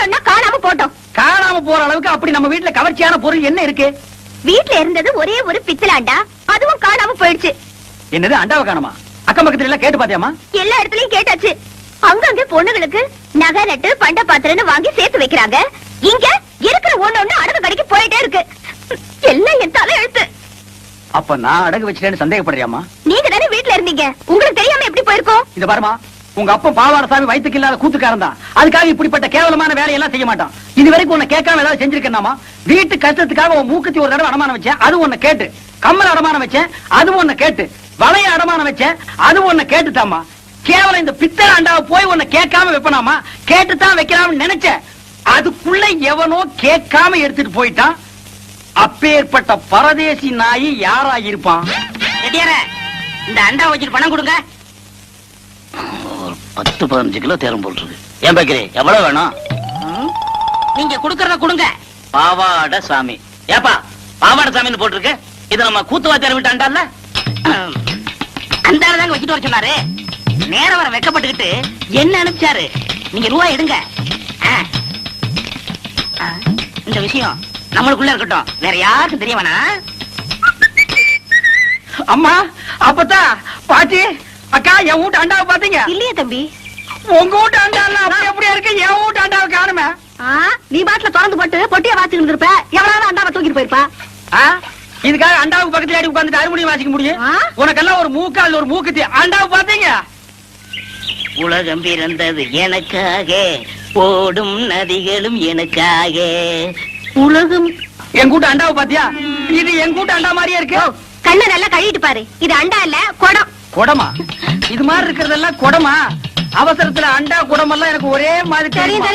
ஒண்ணு காணாம போட்டோம். காணாம போற அளவுக்கு அப்படி நம்ம வீட்டுல கவர்ச்சியான பொருள் என்ன இருக்கு? வீட்டுல இருந்தது ஒரே ஒரு பித்தளாண்டா, அதுவும் காணாம போயிடுச்சு. என்னது அண்டாவை காணுமா? அக்கம் பக்கத்துல எல்லாம் கேட்டு பாத்தியாமா? எல்லா இடத்துலயும் கேட்டாச்சு. அங்கங்க பொண்ணுங்களுக்கு நகை நட்டு பண்ட பாத்திரன்னு வாங்கி சேர்த்து வைக்கிறாங்க. இங்க இருக்கிற ஒண்ணு அடகு கடைக்கு போயிட்டே இருக்கு. எல்லாம் என் தலை எழுத்து. அப்ப நான் அடகு வச்சிட்டேன்னு சந்தேகப்படுறியாமா? நீங்க தானே வீட்டுல இருந்தீங்க, உங்களுக்கு தெரியாம எப்படி போயிருக்கோம்? இத பாருமா, உங்க அப்பா பாவாட சாமி வயிற்றுக்கு இல்லாத கூத்துக்காரன் தான். அதுக்காக இப்படிப்பட்ட கேவலமான வேலையெல்லாம் செய்ய மாட்டான். இது வரைக்கும் உன்னை கேட்காம ஏதாவது செஞ்சிருக்கேனாமா? வீட்டு கஷ்டத்துக்காக உன் மூக்குத்தி ஒரு தடவை அடமானம் வச்சேன், அது உன்னை கேட்டு. கம்மல் அடமானம் வச்சேன், அது உன்னை கேட்டு. வளைய அடமானம் வச்சேன், அது உன்னை கேட்டுட்டாமா. கேவலம் இந்த பித்தளை அண்டாவை போய் உன்னை கேட்காம வைப்பனாமா? கேட்டுத்தான் வைக்கலாம்னு நினைச்சேன். அதுக்குள்ள எவனோ கேட்காம எடுத்துட்டு போயிட்டான். அப்பேற்பட்ட பரதேசி நாயி யாரா இருப்பான்? இந்த அண்டா வச்சுட்டு பணம் கொடுங்க. 10-15 கிலோ தேரம் போட்டுருக்கு. ஏன் பேக்கரி எவ்வளவு வேணும்? நீங்க குடுக்கறத கொடுங்க. பாவாட சாமி. ஏப்பா பாவாட சாமின்னு போட்டிருக்கு. இது நம்ம கூத்துவாத்தியார் விட்டு அண்டால அந்த தாங்க வச்சுட்டு வர சொன்னாரு. நேரம் வர வெக்கப்பட்டுக்கிட்டு என்ன அனுப்பிச்சாரு. நீங்க ரூபாய் எடுங்க. இந்த விஷயம் நம்மளுக்குள்ள இருக்கட்டும், வேற யாருக்கும் தெரிய வேணாம். அம்மா, அப்பத்தா, பாட்டி, அக்கா, என் வீட்டு அண்டாவை பாத்தீங்க? இல்லையே தம்பி. உங்க வீட்டு அண்டால அப்படி அப்படியே இருக்கு, என் வீட்டு அண்டாவை காணுமே. நீ பாட்டுல திறந்து போட்டு பொட்டிய வாசிக்கிட்டு இருப்ப, எவ்வளவு அண்டாவை தூக்கிட்டு போயிருப்பா. இதுக்காக அண்டாவுக்கு பக்கத்துல அடி உட்கார்ந்துட்டு அறுமணியும் வாசிக்க முடியும்? உனக்கெல்லாம் ஒரு மூக்கால் ஒரு மூக்குத்தி. அண்டாவை பாத்தீங்க? உலகம் பிறந்தது எனக்காக, ஓடும் நதிகளும் எனக்காக. உலகம். என் கூட்ட அண்டாவை பாத்தியா? இது என் கூட்ட அண்டா மாதிரியே இருக்கு. கண்ணை நல்லா கழுவிட்டு பாரு. இது அண்டா இல்ல, குடம். குடமா? இது மாதிரி இருக்கிறதெல்லாம் குடமா? அவசரத்துல அண்டா குடமெல்லாம் எனக்கு ஒரே மாதிரி தெரியும்.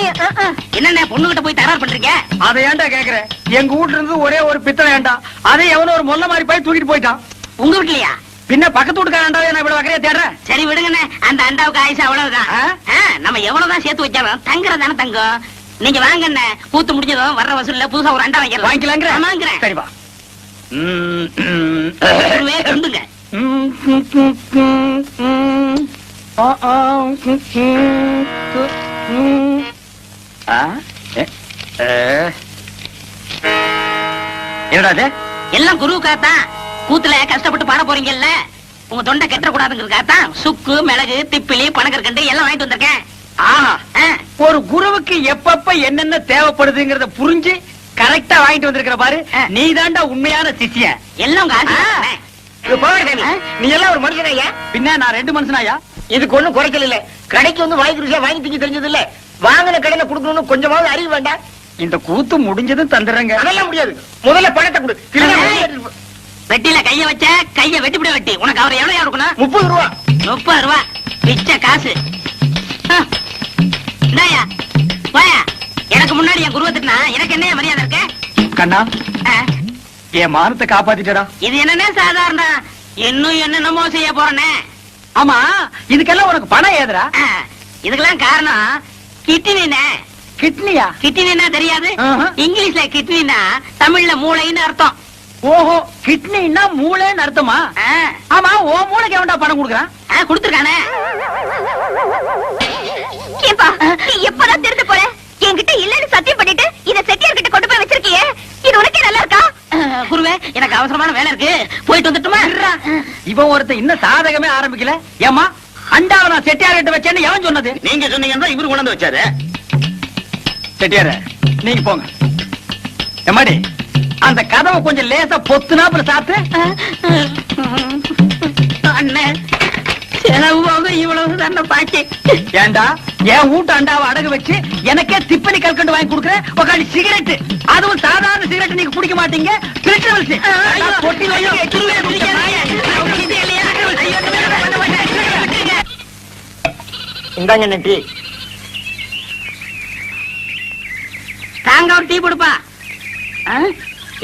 என்னென்ன பொண்ணுகிட்ட போய் தகராறு பண்றீங்க? அதை ஏன்டா கேக்குறேன்? எங்க வீட்டுல இருந்து ஒரே ஒரு பித்தளை ஏண்டா, அதை எவனோ ஒரு மொல்ல மாதிரி போய் தூக்கிட்டு போயிட்டான். உங்க வீட்லயா? பின்ன பக்கத்து வீட்டுக்கார அண்டாவை நான் இவ்வளவு வகையா தேடுறேன். சரி விடுங்கண்ணே, அந்த அண்டாவுக்கு ஆயுசு அவ்வளவுதான். நம்ம எவ்வளவுதான் சேர்த்து வச்சாலும் தங்குறதானே தங்கம். நீங்க வாங்கண்ணே, கூத்து முடிஞ்சதும் வர்ற வசூல்ல புதுசா ஒரு அண்டா வாங்கிக்கலாங்க. சரிப்பா. கொண்டுங்க. என்னடா எல்லாம் குருவுக்காகத்தான். கூத்துல கஷ்டப்பட்டு பாட போறீங்கல்ல, உங்க தொண்டை கெட்ட கூடாதுங்கிறதுக்காகத்தான் சுக்கு, மிளகு, திப்பிலி, பனகற்கண்டு எல்லாம் வாங்கிட்டு வந்திருக்கேன். ஒரு குருவுக்கு எப்பப்ப என்னென்ன தேவைப்படுதுங்கிறத புரிஞ்சு கரெக்டா வாங்கிட்டு வந்திருக்கிற பாரு. நீ தாண்டா உண்மையான சிஷ்யன். எல்லாம் உங்க ஆசை. நீ எல்லாம் ஒரு மனுஷனாயா? பின்ன நான் 2 மனுஷனாயா? இதுக்கு ஒண்ணும் குறைக்கல இல்ல. கடைக்கு வந்து வாங்கி ருசியா வாங்கி திங்க தெரிஞ்சது இல்ல. வாங்கின கடையில கொடுக்கணும்னு கொஞ்சமாவது அறிவு வேண்டாம். இந்த கூத்து முடிஞ்சதும் தந்துடுறேங்க. அதெல்லாம் முடியாது. முதல்ல பணத்தை கொடு. வெட்டில கைய வச்ச கைய வெட்டிவிட வெட்டி. உனக்கு அவர் எவ்வளவு இருக்கணும்? 30 ரூபா. 30 ரூபா பிச்சை காசு. இந்தாயா வாயா. எனக்கு முன்னாடி என் குருவத்துக்குனா எனக்கு என்ன மரியாதை இருக்கு? கண்ணா, என் மானத்தை காப்பாத்திட்டடா. இது என்னன்னா சாதாரண, இன்னும் என்னென்னமோ செய்ய போறேனே. ஆமா, இதுக்கெல்லாம் உனக்கு பணம் ஏதுடா? இதுக்கெல்லாம் காரணம் கிட்னினே. கிட்னியா? கிட்னினா தெரியாது? இங்கிலீஷ்ல கிட்னினா தமிழ்ல மூளைன்னு அர்த்தம். ஓஹோ, கிட்னின்னா மூளைன்னு அர்த்தமா? ஆமா, ஓ மூளைக்கு எவன்டா பணம் கொடுக்குறான்? கொடுத்துருக்கானே. ஏப்பா, நீ எப்பதான் திருட்டு போற? என்கிட்ட இல்லன்னு சத்தியம் பண்ணிட்டு இத செட்டியார் கிட்ட கொண்டு போய் வச்சிருக்கியே, இது உனக்கே நல்லா இருக்கா? குருவே, எனக்கு அவசரமான வேலை இருக்கு, போயிட்டு வந்துட்டுமா? இவன் ஒருத்த இன்னும் சாதகமே ஆரம்பிக்கல. ஏமா, அண்டாவை நான் செட்டியார் கிட்ட வச்சேன்னு எவன் சொன்னது? நீங்க சொன்னீங்கன்னா இவரு கொண்டு வந்து வச்சாரு. செட்டியார, நீங்க போங்க. எம்மாடி, அந்த கதவை கொஞ்சம் லேசா பொத்துனாப்புல சாத்து. அண்ணன் செலவு இவ்வளவு தானே பாக்கி. ஏண்டா என் வீட்டு அண்டாவை அடகு வச்சு எனக்கே திப்பனி கல்கண்டு வாங்கி கொடுக்குறேன். உக்காடி சிகரெட், அதுவும் சாதாரண சிகரெட் நீங்க குடிக்க மாட்டீங்க. இந்தாங்க நெட்டி. தாங்க ஒரு டீ கொடுப்பா.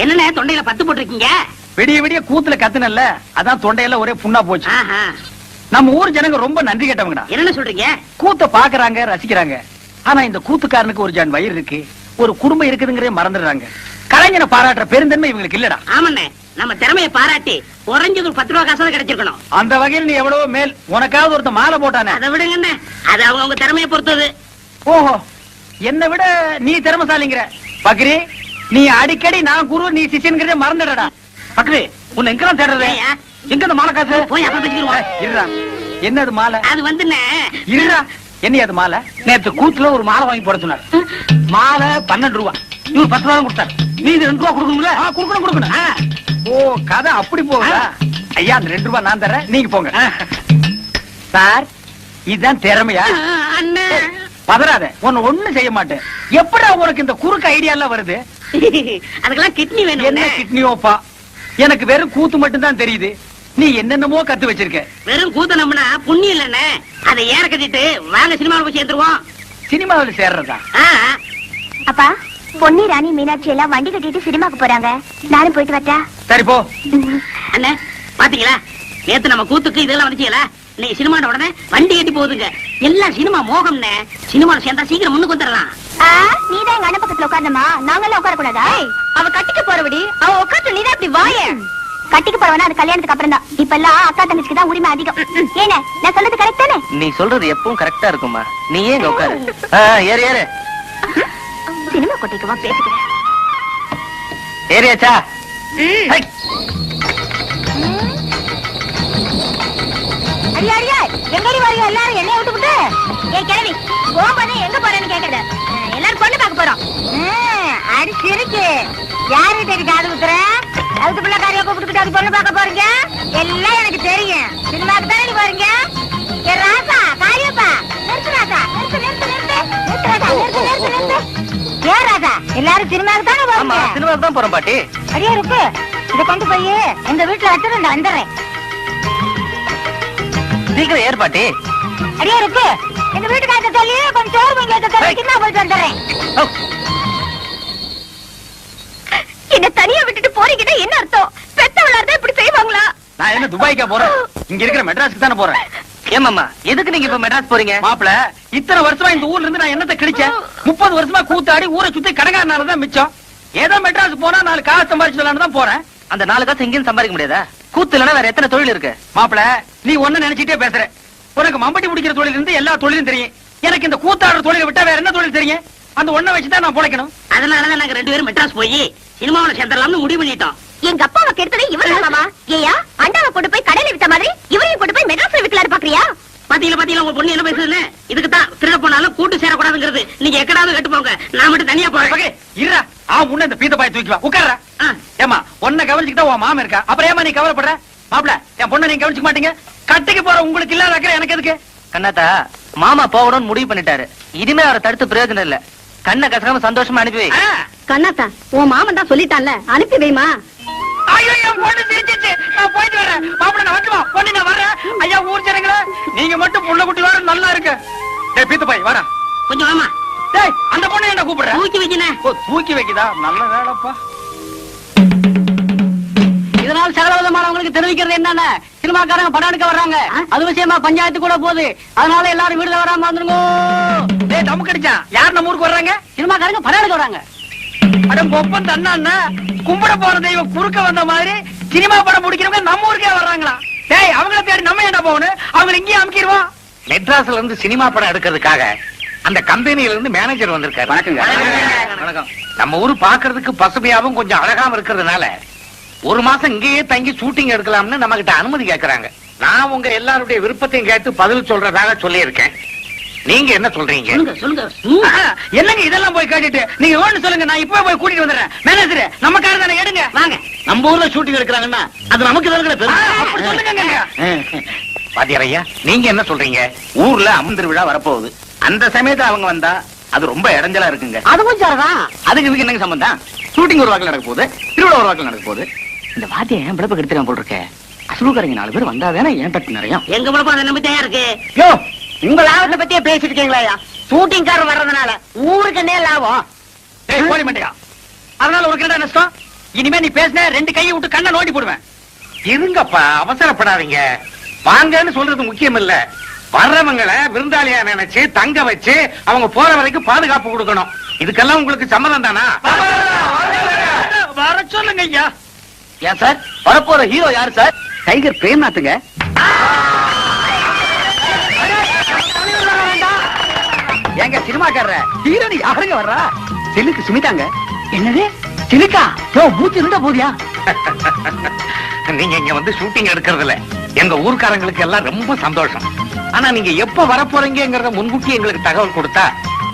என்னண்ணே தொண்டையில பத்து போட்டிருக்கீங்க? விடிய விடிய கூத்துல கத்துனல்ல, அதான் தொண்டையில ஒரே புண்ணா போச்சு. நம்ம ஊர் ஜனங்க ரொம்ப நன்றி கேட்டவங்கடா. என்ன சொல்றீங்க? கூத்த பாக்குறாங்க, ரசிக்கிறாங்க. ஆனா இந்த கூத்துக்காரனுக்கு ஒரு ஜான் வயிறு இருக்கு, ஒரு குடும்பம் இருக்குதுங்கிறே மறந்துடுறாங்க. கலைஞனை பாராட்டுற பெருந்தன்மை இவங்களுக்கு இல்லடா. ஆமாண்ணே, நம்ம திறமையை பாராட்டி குறைஞ்சது ஒரு 10 ரூபா காசு கிடைச்சிருக்கணும். அந்த வகையில் நீ எவ்வளவோ மேல். உனக்காவது ஒருத்த மாலை போட்டானே, அதை விடுங்கண்ணே, அது அவங்க திறமையை பொறுத்தது. ஓஹோ, என்னை விட நீ திறமசாலிங்கிற பக்ரி. நீ அடிக்கடி நான் குரு நீ சிஷ்யன்கிறதே மறந்துடடா. பக்ரி, உன்னை எங்கெல்லாம் தேடுறது? ஏய்யா, எங்க இந்த மாலை காசு? போய் அப்புறம் பேசிக்கிடுவோம். இருடா, என்னது மாலை? அது வந்துண்ணே, இருடா, என்ன அது மாலை? நேத்து கூத்துல ஒரு மாலை வாங்கி போட சொன்னார். மாலை 12 ரூபா, இவர் 10 ரூபா கொடுத்தாரு. நீ இது 2 ரூபா கொடுக்கணும்ல? கொடுக்கணும். ஓ, கதை அப்படி போகுதா? ஐயா, அந்த 2 ரூபா நான் தரேன், நீங்க போங்க. சார், இதுதான் திறமையா? அண்ணே. பதறாத, உன்னை ஒண்ணும் செய்ய மாட்டேன். எப்படா உனக்கு இந்த குறுக்கு ஐடியா எல்லாம் வருது? அதுக்கெல்லாம் கிட்னி வேணும். என்ன கிட்னியோப்பா? எனக்கு வெறும் கூத்து மட்டும் தான் தெரியுது. நீ என்னென்னமோ கத்து வச்சிருக்க. வெறும் கூத்த நம்பினா புண்ணியம் இல்லண்ணே. அதை ஏற கட்டிட்டு வாங்க சினிமாவில் போய் சேர்ந்துருவோம். சினிமாவில் சேர்றதா? அப்பா, பொன்னி, ராணி, மீனாட்சி எல்லாம் வண்டி கட்டிட்டு சினிமாக்கு போறாங்க. நானும் போயிட்டு வரட்டா? சரி போ. அண்ணே, பாத்தீங்களா, நேத்து நம்ம கூத்துக்கு இதெல்லாம் வந்துச்சீங்களா? இன்னைக்கு சினிமாட உடனே வண்டி கட்டி போகுதுங்க. எல்லாம் சினிமா மோகம்னே. சினிமாவில் சேர்ந்தா சீக்கிரம் முன்னுக்கு வந்துடலாம். நீதான் எங்க அண்ணன் பக்கத்துல உட்கார்ந்தமா, நாங்கெல்லாம் உட்கார கூடாதா? அவ கட்டிக்க போறபடி அவ உட்காந்து நீதான் இப்படி வாய. கட்டிக்க போறவனா அது கல்யாணத்துக்கு அப்புறம் தான். இப்ப எல்லாம் அக்கா தங்கச்சிக்கு தான் உரிமை அதிகம். ஏன நான் சொல்றது கரெக்ட் தானே? நீ சொல்றது எப்பவும் கரெக்டா இருக்குமா? நீ ஏன் உட்காரு. ஏறு ஏறு. சினிமா கொட்டிக்குவா பேசிக்கிறேன். ஏறியாச்சா? அடியா அடியா, எங்கடி வரீங்க எல்லாரும்? என்னைய விட்டுவிட்டு ஏன் கிளவி போகும்போது எங்க போறேன்னு கேக்குறது. எல்லாரும் பொண்ணு பார்க்க போறோம். அடிச்சு இருக்கு. யாரு தேடி காது குத்துற? அதுக்கு பிள்ளைக்காரியா கூப்பிட்டுக்கிட்டு அது பொண்ணு பார்க்க போறீங்க? எல்லாம் எனக்கு தெரியும். சினிமாக்கு தானே போறீங்க? ஏ ராசா, காரியப்பா, நிறுத்து ராசா, நிறுத்து நிறுத்து நிறுத்து நிறுத்து ராசா, நிறுத்து நிறுத்து நிறுத்து. ஏன் ராசா, எல்லாரும் சினிமாக்கு தானே ஆமா, போறீங்க? சினிமாக்கு தான் போறோம் பாட்டி. அடியா இருக்கு. இதை கொண்டு போய் எங்க வீட்டுல வச்சுட்டு நான் வந்துடுறேன். சீக்கிரம் ஏறு பாட்டி. அடியா இருக்கு. எங்க வீட்டுக்காரத்தை சொல்லி கொஞ்சம் சோறு வாங்கி வைக்க சொல்லி சினிமா போயிட்டு வந்துடுறேன். என்ன தனியா விட்டுட்டு போறீங்கன்னா என்ன அர்த்தம்? பெத்தவளா இருந்தா இப்படி செய்வாங்களா? நான் என்ன துபாய்க்கா போறேன்? இங்க இருக்கிற மெட்ராஸ்க்கு தானே போறேன். ஏமாமா, எதுக்கு நீங்க இப்ப மெட்ராஸ் போறீங்க? மாப்பிள, இத்தனை வருஷமா இந்த ஊர்ல இருந்து நான் என்னத்தை கிழிச்சேன்? 30 வருஷமா கூத்தாடி ஊரை சுத்தி கடைக்காரனாலதான் மிச்சம். ஏதோ மெட்ராஸ் போனா 4 காசு சம்பாரிச்சு தான் போறேன். அந்த 4 காசு எங்கேயும் சம்பாதிக்க முடியாதா? கூத்து இல்லைன்னா வேற எத்தனை தொழில் இருக்கு? மாப்பிள, நீ ஒண்ணு நினைச்சிட்டே பேசுற. உனக்கு மம்பட்டி பிடிக்கிற தொழில் இருந்து எல்லா தொழிலும் தெரியும். எனக்கு இந்த கூத்தாடுற தொழிலை விட்டா வேற என்ன தொழில் தெரியும்? அந்த ஒண்ணை வச்சுதான் நான் பொழைக்கணும். அதனாலதான் நாங்க 2 பேரும் மெட்ராஸ் போய் சினிமாவில் சேர்ந்துடலாம்னு முடிவு பண்ணிட்டோம். எங்க அப்பாவை கெடுத்தது இவரு மாமா. ஏயா, அண்டாவை கொண்டு போய் கடையில வித்த மாதிரி இவரையும் கொண்டு போய் மெட்ராஸ்ல விக்கலாரு பாக்குறியா? பாத்தீங்களா உங்க பொண்ணு என்ன பேசுதுன்னு? இதுக்கு தான் திருட போனாலும் கூட்டு சேரக்கூடாதுங்கிறது. நீங்க எக்கடாவது கட்டு போங்க, நான் மட்டும் தனியா போறேன். இருடா, முன்ன இந்த பீத்த பாய் தூக்கி வா, உட்கார்றா. ஏமா, உன்னை கவனிச்சுக்கிட்டா உன் மாமன் இருக்கா, அப்புறம் ஏமா நீ கவலைப்படுற? மாப்பிள, என் பொண்ணை நீங்க கவனிச்சுக்க மாட்டீங்க. கட்டிக்கு போற உங்களுக்கு இல்லாத அக்கறை எனக்கு எதுக்கு? கண்ணாத்தா, மாமா போகணும்னு முடிவு பண்ணிட்டாரு. இனிமே அவரை தடுத்து பிரயோஜனம் இல்ல. கண்ணை கசகாம சந்தோஷமா அனுப்பி வை. கண்ணாத்தா, உன் மாமன் தான் சொல்லிட்டான்ல, அனுப்பி வைமா. ஐயோ, என் பொண்ணு சிரிச்சிச்சு. நான் போயிட்டு வரேன். மாப்பிள, நான் வந்துமா பொண்ணு, நான் வரேன். ஐயா, ஊர் ஜனங்களே, நீங்க மட்டும் புள்ள குட்டி வர நல்லா இருக்கு. டேய் பீத்த பாய், வாடா கொஞ்சம் வாமா. டேய், அந்த பொண்ணு என்ன கூப்பிடுற? தூக்கி வைக்கினேன். ஓ, தூக்கி வைக்குதா? நல்ல வேலைப்பா. இதனால் சகல விதமானவங்களுக்கு தெரிவிக்கிறது என்னன்னா, சினிமாக்காரங்க படம் எடுக்க வர்றாங்க. அது விஷயமா பஞ்சாயத்து கூட போகுது. அதனால எல்லாரும் வீடுல வராம வந்துருங்க. டேய், தம்மு கடிச்சான். யார் நம்ம ஊருக்கு வர்றாங்க? சினிமாக்காரங்க படம் எடுக்க வராங்க. அட பொப்பன் தன்னா கும்பிட போற தெய்வம் குறுக்க வந்த மாதிரி சினிமா படம் பிடிக்கிறவங்க நம்ம ஊருக்கே வர்றாங்களா? டேய், அவங்கள தேடி நம்ம என்ன போகணும்? அவங்க இங்கேயே அமுக்கிடுவோம். மெட்ராஸ்ல இருந்து சினிமா படம் எடுக்கிறதுக்காக அந்த கம்பெனியில இருந்து மேனேஜர் வந்திருக்காரு. வணக்கம். நம்ம ஊரு பாக்குறதுக்கு பசுமையாவும் கொஞ்சம் அழகாவும் இருக்கிறதுனால 1 மாசம் இங்கேயே தங்கி ஷூட்டிங் எடுக்கலாம்னு நம்ம கிட்ட அனுமதி கேக்குறாங்க. நான் உங்க எல்லாருடைய விருப்பத்தையும் கேட்டு பதில் சொல்றதாக சொல்லி இருக்கேன். நீங்க என்ன சொல்றீங்க? சொல்லுங்க. என்னங்க இதெல்லாம் போய் கேட்டுட்டு நீங்க ஒண்ணு சொல்லுங்க, நான் இப்பவே போய் கூட்டிட்டு வந்துடுறேன். மேனேஜர், நம்ம கார் தானே, எடுங்க வாங்க. நம்ம ஊர்ல ஷூட்டிங் எடுக்கிறாங்கன்னா அது நமக்கு அப்படி சொல்லுங்க. பாத்தியாரையா, நீங்க என்ன சொல்றீங்க? ஊர்ல அம்மன் விழா வரப்போகுது. அந்த சமயத்துல அவங்க வந்தா அது ரொம்ப இடைஞ்சலா இருக்குங்க. அதுவும் சரிதான். அதுக்கு இதுக்கு என்னங்க சம்பந்தம்? ஷூட்டிங் ஒரு வாக்கில் நடக்க போகுது, திருவிழா ஒரு வாக்கில் நடக்க போகுது. இந்த வாத்தியம் ஏன் பிழப்ப கெடுத்துறான் போல் இருக்க. அசலுக்காரங்க 4 பேர் வந்தாதானே ஏன் தட்டு நிறைய. எங்க பிழப்பம் அதை நம்பி தயார் இருக்கு. யோ, உங்க லாபத்தை பத்தியே பேசிட்டு இருக்கீங்களா? ஷூட்டிங் கார் வர்றதுனால ஊருக்கு என்ன லாபம்? டேய், போலி மண்டையா, அதனால ஒரு கிட்ட நஷ்டம். இனிமே நீ பேசின 2 கையை விட்டு கண்ணை நோண்டி போடுவேன். இருங்கப்பா, அவசரப்படாதீங்க. வாங்கன்னு சொல்றது முக்கியம் இல்ல. வர்றவங்களை விருந்தாளியா நினைச்சு தங்க வச்சு அவங்க போற வரைக்கும் பாதுகாப்பு கொடுக்கணும். இதுக்கெல்லாம் உங்களுக்கு சம்மதம் தானா? வர சொல்லுங்க ஐயா. ஏன் சார், வரப்போற ஹீரோ யாரு சார்? டைகர் பிரேம்நாத்துங்க. எங்க சினிமாக்காரர ஹீரோனி யாருங்க வர்றா? சிலுக்கு சுமிதாங்க. என்னது சிலுக்கா? யோ மூச்சு இருந்தா போதியா? நீங்க இங்க வந்து ஷூட்டிங் எடுக்கிறதுல எங்க ஊர்க்காரங்களுக்கு எல்லாம் ரொம்ப சந்தோஷம். ஆனா நீங்க எப்ப வரப்போறீங்கிறத முன்கூட்டி எங்களுக்கு தகவல் கொடுத்தா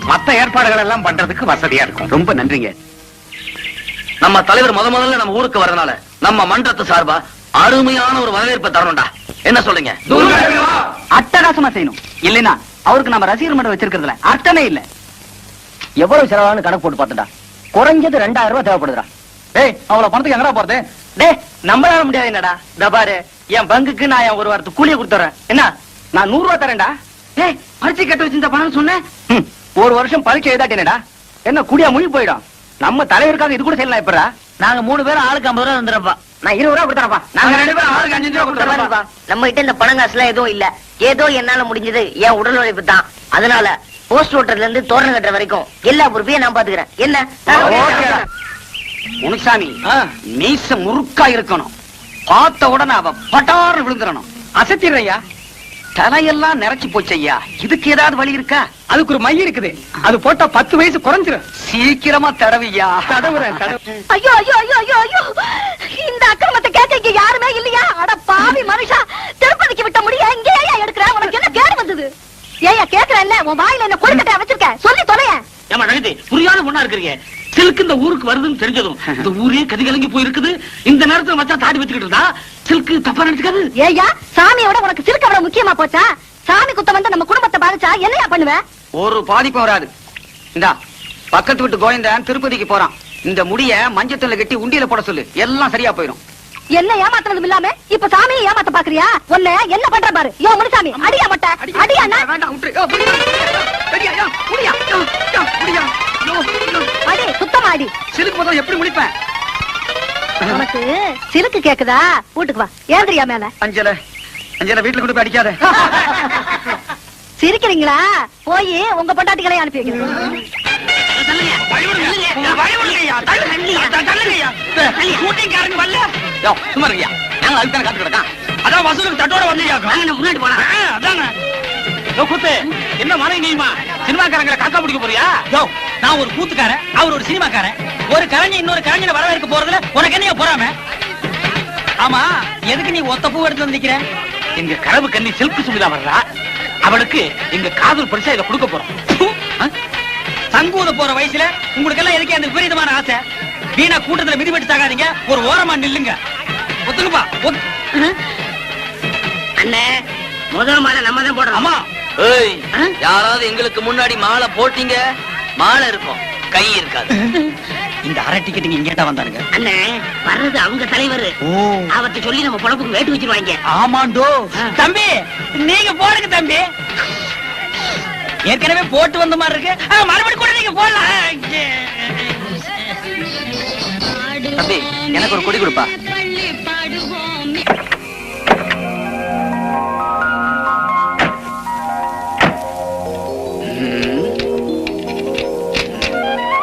மத்த ஏற்பாடுகள் எல்லாம் பண்றதுக்கு வசதியா இருக்கும். ரொம்ப நன்றிங்க. நம்ம தலைவர் முதல்ல நம்ம ஊருக்கு வரதுனால நம்ம மன்றத்து சார்பா அருமையான ஒரு வரவேற்பை தரணும்டா. என்ன சொல்றீங்க? அட்டகாசமா செய்யணும். இல்லைன்னா அவருக்கு நம்ம ரசிகர் மன்றம் வச்சிருக்கிறதுல அர்த்தமே இல்ல. எவ்வளவு செலவானு கணக்கு போட்டு பார்த்துடா. குறைஞ்சது 2000 ரூபாய் தேவைப்படுதுடா. டேய் அவ்வளவு பணத்துக்கு எங்கடா போறது? டேய் நம்மளால முடியாது என்னடா. பாரு என் பங்குக்கு நான் என் ஒரு வாரத்துக்கு கூலியை கொடுத்துறேன். என்ன நான் 100 ரூபாய் தரேன்டா. டேய் பரிசு கட்ட வச்சிருந்த பணம் சொன்னேன். ஒரு வருஷம் பரீட்சை எழுதாட்டேனடா. என்ன குடியா முழி போயிடும். நம்ம தலைவருக்காக இது கூட செய்யலாம். எப்படா நாங்க 3 பேரும் ஆளுக்கு 50 ரூபா வந்துடுறப்பா. நான் 20 ரூபா கொடுத்துறப்பா. நாங்க 2 பேரும் ஆளுக்கு 5 ரூபாய் கொடுத்துறோம்ப்பா. நம்ம கிட்ட இந்த பணம் காசுலாம் எதுவும் இல்ல. ஏதோ என்னால முடிஞ்சது என் உடல் உழைப்பு தான். அதனால போஸ்ட் ஓட்டர்ல இருந்து தோரணம் கட்டுற வரைக்கும் எல்லா பொறுப்பையும் நான் பாத்துக்கிறேன். என்ன? ஓகேடா. முனுசாமி மீச முறுக்கா இருக்கணும். பார்த்த உடனே அவ பட்டாறு விழுந்துடணும். அசத்திடுறையா. தலையெல்லாம் நிறைச்சு போச்சு ஐயா. இதுக்கு ஏதாவது வழி இருக்கா? அதுக்கு ஒரு மை இருக்குது. அது போட்டா 10 வயசு குறைஞ்சிரும். சீக்கிரமா தடவியா. தடவுறேன். ஐயோ ஐயோ ஐயோ ஐயோ ஐயோ, இந்த அக்கிரமத்தை கேட்க இங்க யாருமே இல்லையா? அட பாவி மனுஷா, திருப்பதிக்கு விட்ட முடிய இங்கே எடுக்கிற. உனக்கு என்ன கேடு வந்தது? ஏயா கேக்குறேன்ல, உன் வாயில என்ன கொழுக்கட்டையா வச்சிருக்க? சொல்லி தொலைய. ஏமா நகதி புரியாத பொண்ணா இருக்கிறீங்க. சில்க் இந்த ஊருக்கு வருதுன்னு தெரிஞ்சதும் இந்த ஊரே கதிகலங்கி போயிருக்குது. இந்த நேரத்துல மச்சான் தாடி வச்சுக்கிட்டு இருந்தா சில்க் தப்பா நினைச்சுக்காது. ஏயா சாமியோட உனக்கு சில்க் அவ்வளவு முக்கியமா போச்சா? சாமி குத்தம் வந்து நம்ம குடும்பத்தை பாதிச்சா என்னையா பண்ணுவ? ஒரு பாதிப்பும் வராது. இந்தா பக்கத்து வீட்டு கோயந்தன் திருப்பதிக்கு போறான். இந்த முடிய மஞ்சத்துல கட்டி உண்டியில போட சொல்லு. எல்லாம் சரியா போயிடும். என்ன ஏமாத்துறதும் இல்லாம இப்ப சாமியை ஏமாத்த பாக்குறியா? உன்னை என்ன பண்ற பாரு. யோ முனுசாமி, அடியா மட்ட அடியா. வேண்டாம் விட்டுரு. யோ, சரியா, யோ, முடியா, யோ, யோ, முடியா. யோ, யோ. அடி சுத்தமா அடி. சிலுக்கு போதும் எப்படி முடிப்பேன்? உனக்கு சிலுக்கு கேக்குதா? வீட்டுக்கு வா. ஏந்திரியா மேல. அஞ்சல வீட்டுல கொண்டு போய் அடிக்காத. சிரிக்கிறீங்களா? போய் உங்க பொண்டாட்டிகளை அனுப்பி வைக்கிறேன். யோ, சும்மா இருக்கியா? நாங்க அதுக்கு காத்து கிடக்கான். அதான் வசூலுக்கு தட்டோட வந்தீங்க. முன்னாடி போனா அதாங்க. யோ கூத்து, என்ன மழை நீமா சினிமாக்காரங்களை காக்கா பிடிக்க போறியா? யோ, நான் ஒரு கூத்துக்காரன், அவர் ஒரு சினிமாக்காரன். ஒரு கலைஞன் இன்னொரு கலைஞனை வரவேற்க போறதுல உனக்கு என்ன போறாம? ஆமா, எதுக்கு நீ ஒத்த பூ எடுத்து வந்திருக்கிற? எங்க கனவு கண்ணி சில்க் சுமிதா வர்றா. அவளுக்கு எங்க காதல் பரிசா இதை கொடுக்க போறோம். சங்கூத போற வயசுல உங்களுக்கு எல்லாம் எதுக்கே அந்த விபரீதமான ஆசை? வீணா கூட்டத்துல மிதிபட்டு தாகாதீங்க. ஒரு ஓரமா நில்லுங்க. ஒத்துக்குப்பா. அண்ணே, முதல் மாலை நம்ம தான் போடுறோம். ஆமா. ஏய் யாராவது எங்களுக்கு முன்னாடி மாலை போட்டீங்க, மாலை இருக்கும், கை இருக்காது. இந்த அரை டிக்கெட்டுங்க இங்கேட்டா வந்தானுங்க. அண்ணே, வர்றது அவங்க தலைவர். அவர்கிட்ட சொல்லி நம்ம பொழப்புக்கு வேட்டு வச்சிருவாங்க. ஆமாண்டோ. தம்பி நீங்க போடுங்க தம்பி. ஏற்கனவே போட்டு வந்த மாதிரி இருக்கு. மறுபடியும் கூட நீங்க போடலாம். தம்பி எனக்கு ஒரு கொடி கொடுப்பா.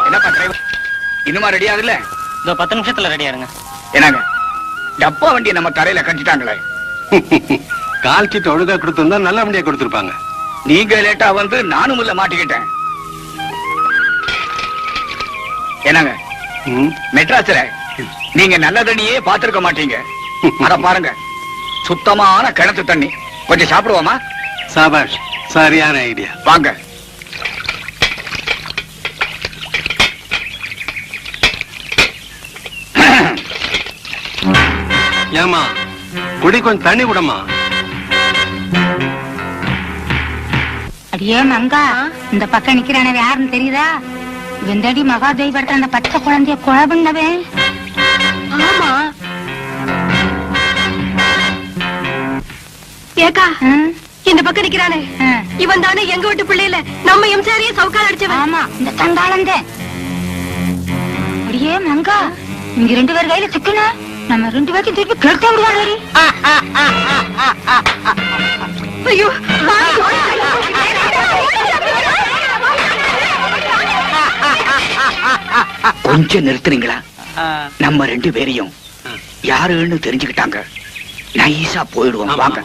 என்னப்பா டிரைவர், இன்னுமா ரெடி ஆகல? இந்த 10 நிமிஷத்துல ரெடியா இருங்க. என்னங்க டப்பா வண்டி நம்ம தரையில கட்டிட்டாங்களே. கால் சீட்டு ஒழுங்கா கொடுத்திருந்தா நல்ல வண்டியா கொடுத்திருப்பாங்க. நீங்க லேட்டா வந்து நானும் உள்ள மாட்டிக்கிட்டேன். என்னங்க மெட்ராஸ்ல நீங்க நல்ல தண்ணியே பாத்திருக்க மாட்டீங்க. அத பாருங்க, சுத்தமான கிணத்து தண்ணி. கொஞ்சம் சாப்பிடுவோமா? சாபாஷ், சரியான ஐடியா. வாங்க. ஏமா குடி கொஞ்சம் தண்ணி விடமா. அடியே மங்கா, இந்த பக்கம் நிக்கிறானே யாருன்னு தெரியுதா? வெந்தடி மகாதேவி படத்துல அந்த பச்சை குழந்தைய கொலை பண்ணவே. ஆமா. ஏக்கா, இந்த பக்கம் நிக்கிறானே இவன் தானே எங்க வீட்டு பிள்ளையில நம்ம எம்சாரியே சவுக்கால் அடிச்சவன். ஆமா, இந்த தண்டாளந்தே. அடியே மங்கா, இங்க 2 பேர் கையில சிக்கன நம்ம 2 பேருக்கு திருப்பி கெடுத்த விடுவாரு. ஐயோ, கொஞ்சம் நிறுத்துறீங்களா? நம்ம 2 பேரையும் யாருன்னு தெரிஞ்சுக்கிட்டாங்க. நைஸா போயிடுவோம். வாங்க.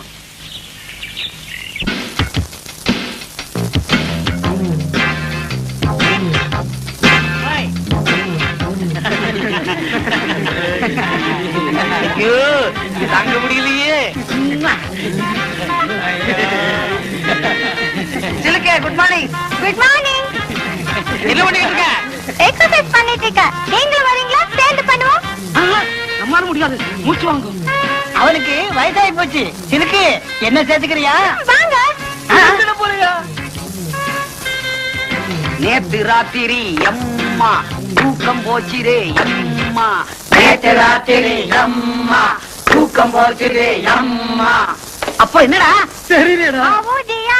தாங்க முடியலையே. சிலுக்கு குட் மார்னிங். Good morning. என்ன பண்ணிட்டு இருக்க? எக்ஸர்சைஸ் பண்ணிட்டு இருக்க. நீங்களும் வரீங்களா? சேர்ந்து பண்ணுவோம். நம்மால முடியாது, மூச்சு வாங்கும். அவனுக்கு வயசாகி போச்சு. சிலுக்கு என்ன சேர்த்துக்கிறியா? வாங்க. போலையா? நேத்து ராத்திரி அம்மா தூக்கம் போச்சுரே அம்மா. நேத்து ராத்திரி அம்மா தூக்கம் போச்சுரே அம்மா. அப்ப என்னடா தெரியலடா. ஆவோஜியா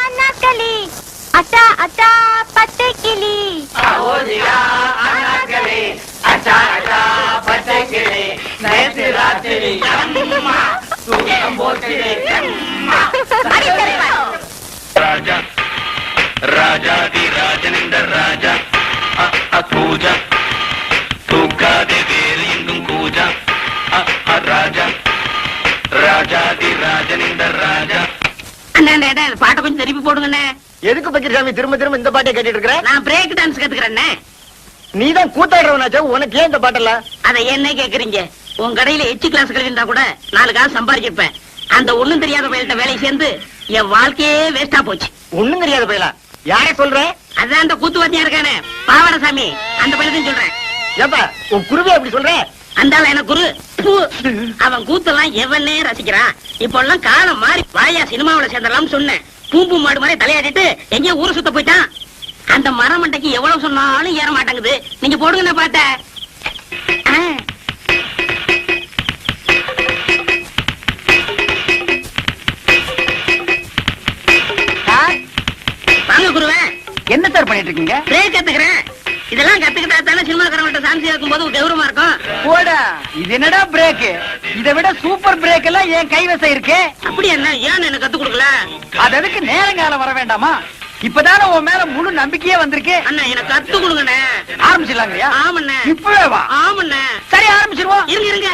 அண்ணாக்களி அட்டா அட்டா பச்சை கிளி. ஆவோஜியா அண்ணாக்களி அட்டா அட்டா பச்சை கிளி. நேத்து ராத்திரி அம்மா தூக்கம் போச்சுரே அம்மா. அடி தருவா. ராஜா ராஜாதி ராஜனிந்த ராஜா பூஜா தூக்காதே வேறு எங்கும் கூஜா ராஜா ராஜாதி ராஜனிந்த ராஜா. அண்ணே பாட்டை கொஞ்சம் திருப்பி போடுங்கண்ணே. எதுக்கு பக்கிரசாமி திரும்ப திரும்ப இந்த பாட்டை கேட்டுட்டு இருக்கிற? நான் பிரேக் டான்ஸ் கத்துக்கிறேன்னே. நீதான் கூத்தாடுறவனாச்சா, உனக்கு ஏன் இந்த பாட்டல? அதை என்ன கேக்குறீங்க? உன் கடையில எச்சு கிளாஸ் கழிந்தா கூட 4 காசு சம்பாதிச்சிருப்பேன். அந்த ஒண்ணும் தெரியாத பயில்கிட்ட வேலை சேர்ந்து என் வாழ்க்கையே வேஸ்டா போச்சு. ஒண்ணும் தெரியாத பயிலா? யார சொல்ற? அதான் அந்த கூத்துவாத்தியா இருக்கானே பாவாடசாமி, அந்த பயிலத்தையும் சொல்றேன். ஏப்பா உன் குருவே அப்படி சொல்ற? அந்தால எனக்கு குரு. பு. அவன் கூத்தெல்லாம் எவனே ரசிக்கிறான். இப்ப எல்லாம் காலம் மாறி வாயா சினிமாவில சேர்ந்தலாம் சொன்னேன். பூம்பு மாடு மாதிரி தலையாடிட்டு எங்கேயோ ஊரு சுத்த போயிட்டான். அந்த மரமண்டைக்கு எவ்வளவு சொன்னாலும் ஏற மாட்டேங்குது. நீங்க போடுங்க பாட்ட. வாங்க குருவே. என்ன சார் பண்ணிட்டு இருக்கீங்க? பிரேக் கத்துக்கிறேன். இதெல்லாம் கத்துக்கிட்டா தானே சினிமாக்காரங்கள்ட்ட சான்ஸ் இருக்கும் போது கௌரவமா இருக்கும். போடா, இது என்னடா பிரேக்? இதை விட சூப்பர் பிரேக் எல்லாம் என் கைவசம் இருக்கே. அப்படி என்ன ஏன் எனக்கு கத்து கொடுக்கல? அது அதுக்கு நேரங்காலம் வர வேண்டாமா? இப்பதானே உன் மேல முழு நம்பிக்கையே வந்திருக்கு. அண்ணா எனக்கு கத்து கொடுங்கண்ணே. ஆரம்பிச்சிடலாங்கய்யா? ஆமண்ணே. இப்பவே வா. ஆமண்ணே. சரி ஆரம்பிச்சிருவோம். இருங்க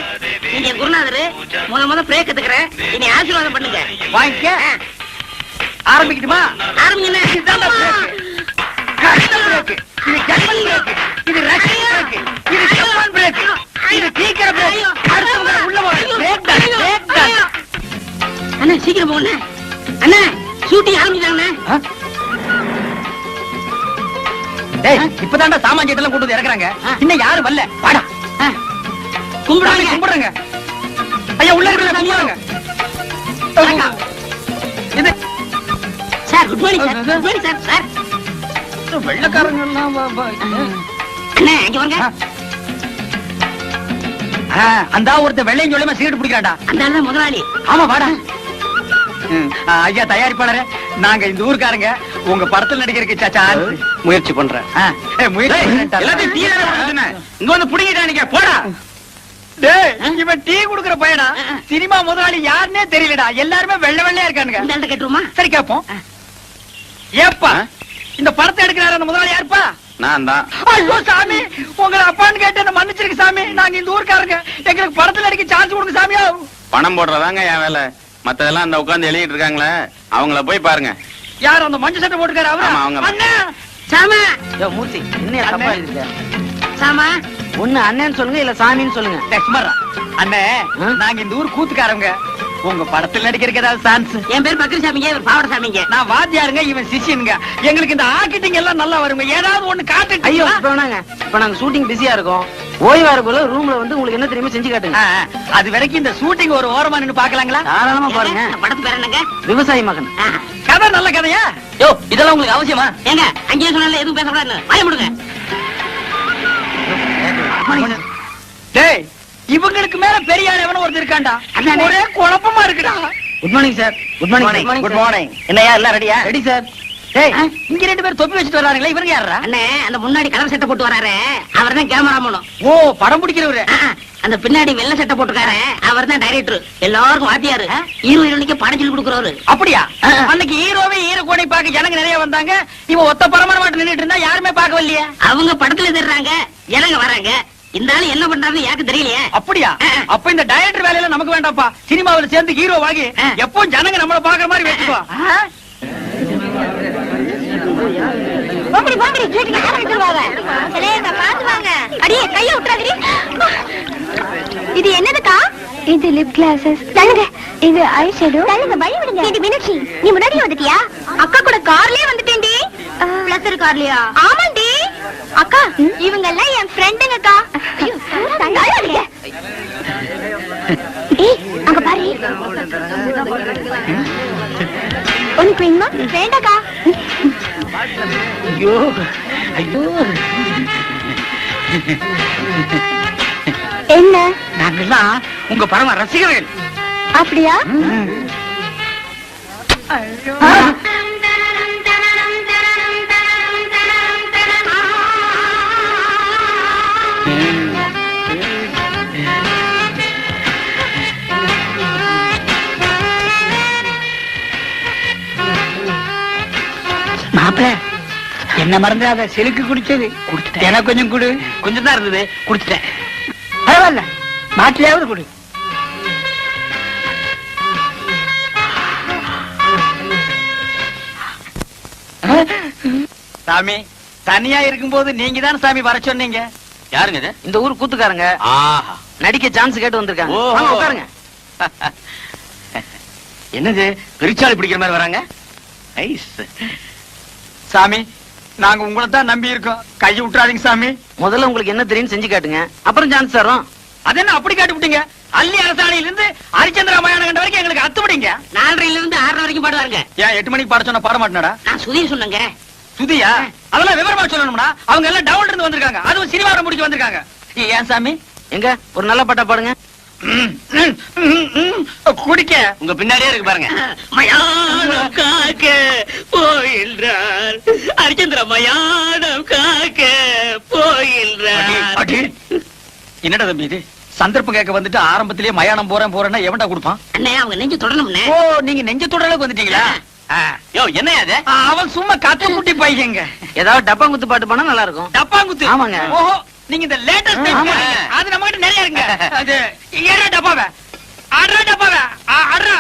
நீங்க குருநாதரு முத பிரேக் கத்துக்கிறேன். இனி ஆசீர்வாதம் பண்ணுங்க. வாங்கிக்க. ஆரம்பிக்கட்டுமா? ஆரம்பிங்கண்ணே. இதுதான் பிரேக். கஷ்ட பிரேக். இது ஜெர்மன் பிரேக். இது ரஷ்யன் பிரேக். இது ஜப்பான் பிரேக். இது சீக்கிரம் பிரேக். அடுத்தவங்க உள்ள வர பிரேக் தான். பிரேக் தான். அண்ணா சீக்கிரம் போங்க அண்ணா. ஷூட்டிங் ஆரம்பிச்சாங்கண்ணே. டேய், இப்பதான்டா சாமான்யத்தெல்லாம் கொண்டு வந்து இறக்குறாங்க. இன்னும் யாரும் வரல. வாடா. கும்பிடுவாங்க. கும்பிடுறங்க. ஐயா உள்ள இருக்கிற கும்பிடுறங்க. இது sir good morning sir. Good morning sir. Sir வெள்ளக்காரங்க எல்லாம் அண்ணா இங்க வாங்க. அந்த ஒருத்த வெள்ளையும் சொல்லியமா சிகரெட் பிடிக்கிறாடா. அந்த முதலாளி. ஆமா வாடா. ஐயா தயாரிப்பாளரே, நாங்க இந்த ஊருக்காரங்க உங்க படத்தில் நடிக்கிறதுக்கு சான்ஸ் முயற்சி பண்றேன். எல்லாத்தையும் டீ இங்க வந்து புடிங்கிட்டானுங்க. போடா. டேய், இவன் டீ குடுக்குற பையனா? சினிமா முதலாளி யாருன்னே தெரியலடா. எல்லாருமே வெள்ளை வெள்ளையா இருக்கானுங்க. இந்த ஆள்கிட்ட கேட்டுருமா? சரி கேப்போம். ஏப்பா இந்த படத்தை எடுக்கிறாரு அந்த முதலாளி யாருப்பா? நான் தான். ஐயோ சாமி, உங்களை அப்பான்னு கேட்டு என்ன மன்னிச்சிருக்கு சாமி. நாங்க இந்த ஊருக்காரங்க, எங்களுக்கு படத்துல நடிக்க சான்ஸ் கொடுங்க சாமியா. பணம் போடுறதாங்க என் வேலை. மத்ததெல்லாம் அந்த உட்கார்ந்து எழுதிட்டு இருக்காங்களே, அவங்கள போய் பாருங்க. யார் அந்த மஞ்சள் சட்டை போட்டுக்காரு? அவரா? ஆமா, அவங்க தான். அண்ணா சாமா. மூர்த்தி என்ன தப்பா எழுதிருக்க? சாமா. ஒண்ணு அண்ணன் சொல்லுங்க இல்ல சாமின்னு சொல்லுங்க. டேய், சும்மாடா. அண்ணே, நாங்க இந்த ஊர் கூத்துக்காரங்க. உங்க படத்தில் நடிக்கிறதுக்கு ஏதாவது சான்ஸ்? என் பேர் பக்ரிசாமிங்க, இவர் பாவடசாமிங்க. நான் வாத்தியாருங்க, இவன் சிஷியனுங்க. எங்களுக்கு இந்த ஆக்கிட்டிங் எல்லாம் நல்லா வருங்க. ஏதாவது ஒண்ணு காட்டு. ஐயோ இப்ப வேணாங்க. இப்ப நாங்க ஷூட்டிங் பிஸியா இருக்கோம். ஓய்வா இருக்குள்ள ரூம்ல வந்து உங்களுக்கு என்ன தெரியுமா செஞ்சு காட்டுங்க. அது வரைக்கும் இந்த ஷூட்டிங் ஒரு ஓரமா நின்னு பாக்கலாங்களா? தாராளமா பாருங்க. இந்த படத்து பேர் என்னங்க? விவசாயி மகன். கதை நல்ல கதையா? யோ இதெல்லாம் உங்களுக்கு அவசியமா? ஏங்க அங்கேயே சொன்னால எதுவும் பேசக்கூடாதுன்னு வாய முடுங்க. டேய், இவங்களுக்கு மேல பெரிய ஆள் எவனோ ஒருத்தர் இருக்காண்டா. ஒரே குழப்பமா இருக்குடா. Good morning sir. Good morning. Good morning. என்னையா எல்லாம் ரெடியா? Ready sir. டேய், இங்க 2 பேர் தொப்பி வச்சிட்டு வராங்களே, இவங்க யாரா? அண்ணே அந்த முன்னாடி கலர் சட்டை போட்டு வராரு அவர்தான் கேமராமேன். ஓ, படம் பிடிக்கிறவரு. அந்த பின்னாடி வெள்ளை சட்டை போட்டுக்காரு அவர்தான் டைரக்டர். எல்லாருக்கும் வாத்தியாரு. ஹீரோ ஹீரோனிக்கு படம் சொல்லி கொடுக்குறவரு. அப்படியா? அன்னைக்கு ஹீரோவே ஹீரோ கோணை பார்க்க ஜனங்க நிறைய வந்தாங்க. இவன் ஒத்த பரமர மாட்டு நின்னுட்டு இருந்தா யாருமே பார்க்கவில்லையா? அவங்க படத்துல தெரிறாங்க, ஜனங்க வராங்க. இந்த ஆளு என்ன பண்றாருன்னு யாருக்கு தெரியலையே. அப்படியா? அப்ப இந்த டைரக்டர் வேலையில நமக்கு வேண்டாம்ப்பா. சினிமாவுல சேர்ந்து ஹீரோ வாங்கி எப்போ ஜனங்க நம்மள பாக்குற மாதிரி வச்சுக்கோ. போங்கடி போங்கடி, ஷூட்டிங் ஆரம்பிச்சிருவாங்க. சரிங்க, பாத்து வாங்க. அடியே கைய விட்டுறாதடி. இது என்னதுக்கா? இது லிப் கிளாஸஸ் தள்ளுங்க. இது ஐ ஷேடோ தள்ளுங்க. வழி விடுங்க. இது மீனாட்சி, நீ முன்னாடியே வந்துட்டியா? அக்கா கூட கார்லயே வந்துட்டேன்டி. பிளஸர் கார்லயா? ஆமாண்டி. அக்கா இவங்க எல்லாம் என் ஃப்ரெண்டுங்க அக்கா. ஐயோ தள்ளுங்க. ஏய் அங்க பாரு. உனக்கு வேணுமா? வேண்டாக்கா. ஐயோ ஐயோ, என்ன நாங்கெல்லாம் உங்க பரம ரசிகர்கள். அப்படியா? மாப்பிள என்ன மறந்துடாத, செலுக்கு குடிச்சது எனக்கு கொஞ்சம் குடு. கொஞ்சம் தான் இருந்தது, குடிச்சிட்டேன். பரவாயில்ல, மாட்டிலையாவது குடு. சாமி, தனியா இருக்கும்போது நீங்க தான் சாமி வர சொன்னீங்க. யாருங்க இது? இந்த ஊர் கூத்துக்காரங்க ஆஹா, நடிக்க சான்ஸ் கேட்டு வந்திருக்காங்க. ஓஹோ. வாங்க, உட்காருங்க. என்னது பெருச்சாளி பிடிக்கிற மாதிரி வராங்க? ஐஸ். சாமி, நாங்க உங்களை தான் நம்பி இருக்கோம், கையை விட்டுறாதீங்க சாமி. முதல்ல உங்களுக்கு என்ன தெரியும் செஞ்சு காட்டுங்க, அப்புறம் சான்ஸ் தரோம். அது என்ன அப்படி காட்டி விட்டீங்க? அள்ளி அரசாணையில இருந்து ஹரிச்சந்திர மயான கண்ட வரைக்கும் எங்களுக்கு அத்து விடுங்க. 4:30 இருந்து 6:30 வரைக்கும் பாடுவாருங்க. ஏன் 8 மணிக்கு பாட சொன்ன பாட மாட்டேனடா? நான் சுதீர் சொன்னேங்க. சுதியா? அதெல்லாம் விவரமா சொல்லணும்னா அவங்க எல்லாம் டவுன்ல இருந்து வந்திருக்காங்க, அதுவும் சினிமாவை முடிக்க வந்திருக்காங்க. ஏன் சாமி? எங்க ஒரு நல்ல பாட்டா பாடுங்க. குடிக்க உங்க பின்னாடியே இருக்கு பாருங்க. மயானம் காக்க போயின்றார் ஹரிச்சந்திர, மயானம் காக்க போயின்றார். அடி. என்னடா தம்பி இது? சந்தர்ப்பம் கேட்க வந்துட்டு ஆரம்பத்திலேயே மயானம் போறேன் போறேன்னா எவன்டா கொடுப்பான்? அண்ணே அவங்க நெஞ்சு தொடணும்னே. ஓ, நீங்க நெஞ்ச தொடலுக்கு வந்துட்டீங்களா? யோ, என்ன அது? அவன் சும்மா கத்து குட்டி பையங்க. ஏதாவது டப்பாங்குத்து பாட்டு பாடினா நல்லா இருக்கும். டப்பாங்குத்து? ஆமாங்க. ஓஹோ, நீங்க இந்த லேட்டஸ்ட் ஆமா. அது நம்ம கிட்ட நிறைய இருக்கு. அது ஏறா டப்பாவே, ஆடுறா டப்பாவே, ஆடுறா.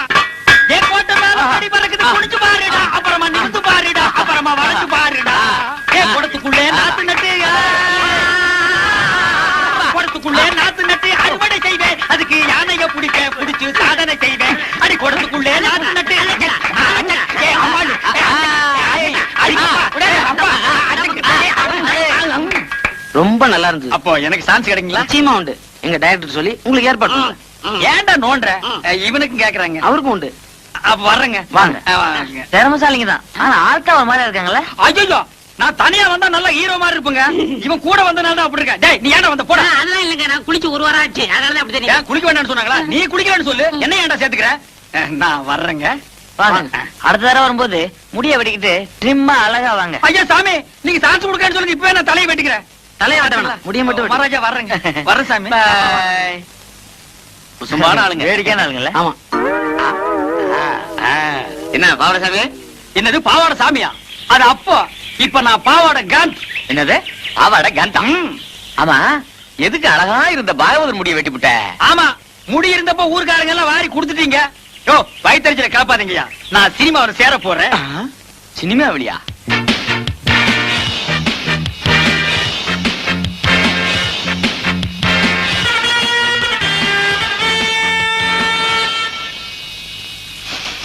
ஏ கோட்டை மேல படி பறக்குது, குடிச்சு பாருடா, அப்புறமா நிமிந்து பாருடா, அப்புறமா வளைச்சு பாருடா. ஏ குடத்துக்குள்ளே நாத்து நட்டு, குடத்துக்குள்ளே நாத்து நட்டு அறுவடை செய்வேன், அதுக்கு யானைய பிடிச்சு சாதனை செய்வேன். அடி குடத்துக்குள்ளே நாத்து நட்டு. ஏ அம்மாளு, ரொம்ப நல்லா இருந்தது. அப்போ எனக்கு சான்ஸ் கிடைக்குங்களா? நிச்சயமா உண்டு. எங்க டைரக்டர் சொல்லி உங்களுக்கு ஏற்பாடு பண்றேன். ஏன்டா நோன்ற? இவனுக்கும் கேக்குறாங்க. அவருக்கும் உண்டு. அப்ப வர்றேங்க. வாங்க. வாங்க. திறமசாலிங்க தான், ஆனா ஆள்கா ஒரு மாதிரி இருக்காங்களே. ஐயோ, நான் தனியா வந்தா நல்ல ஹீரோ மாதிரி இருப்பேங்க. இவன் கூட வந்தனால தான் அப்படி இருக்கேன். டேய், நீ ஏன்டா வந்த? போடா. அதெல்லாம் இல்லங்க, நான் குளிச்சு 1 வாரம் ஆச்சு, அதனால அப்படி தெரியும். ஏன் குளிக்க வேண்டாம்னு சொன்னாங்களா? நீ குளிக்கலன்னு சொல்லு, என்ன ஏன்டா சேர்த்துக்கிற? நான் வர்றேங்க. வாங்க. அடுத்த தடவை வரும்போது முடிய வெட்டிக்கிட்டு ட்ரிம்மா அழகா வாங்க. ஐயா சாமி, நீங்க சான்ஸ் கொடுக்கன்னு சொல்லுங்க, இப்பவே நான் தலையை வெட்டிக்கிறேன். தலையை வெட்ட வேணாம், முடிய மட்டும் வெட்டு. மகாராஜா வர்றேங்க. வர்றேன் சாமி. சும்மான ஆளுங்க. வேடிக்கையான ஆளுங்கல்ல? ஆமா. என்ன பாவடசாமி? என்னது பாவாடை சாமியா? அது அப்போ. இப்ப நான் பாவாடை காந்த். என்னது பாவாட கந்தம்? ஆமா, எதுக்கு அழகா இருந்த பாகவதர் முடிய வெட்டி விட்ட? ஆமா, முடி இருந்தப்ப ஊர்க்காரங்க எல்லாம் வாரி கொடுத்துட்டீங்க. யோ, வயித்தறிச்சல காப்பாதீங்கயா. நான் சினிமாவில சேர போறேன். சினிமா வழியா?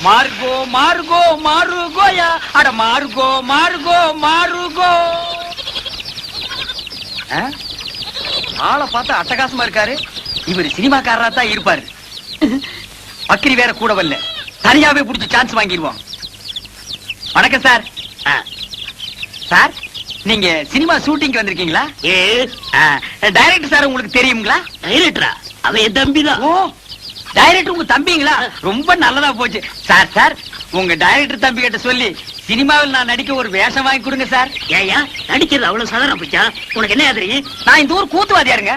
மார்கோ மார்கோ மாருகோயா, அட மார்கோ மார்கோ மாருகோ. ஆளை பார்த்தா அட்டகாசமா இருக்காரு. இவர் சினிமாக்காரரா தான் இருப்பாரு. பக்கிரி வேற கூட வரல, தனியாவே புடிச்சு சான்ஸ் வாங்கிடுவோம். வணக்கம் சார். சார், நீங்க சினிமா ஷூட்டிங் வந்திருக்கீங்களா? டைரக்டர் சார் உங்களுக்கு தெரியுங்களா? டைரக்டரா? அவன் என் தம்பிதான். ஓ, டைரக்டர் உங்க தம்பிங்களா? ரொம்ப நல்லதா போச்சு. சார் சார், உங்க டைரக்டர் தம்பி கிட்ட சொல்லி சினிமாவில் நான் நடிக்க ஒரு வேஷம் வாங்கி கொடுங்க சார். ஏயா நடிக்கிறது அவ்வளவு சாதாரண போச்சா? உனக்கு என்ன தெரியும்? நான் இந்த ஊர் கூத்துவாதியாருங்க.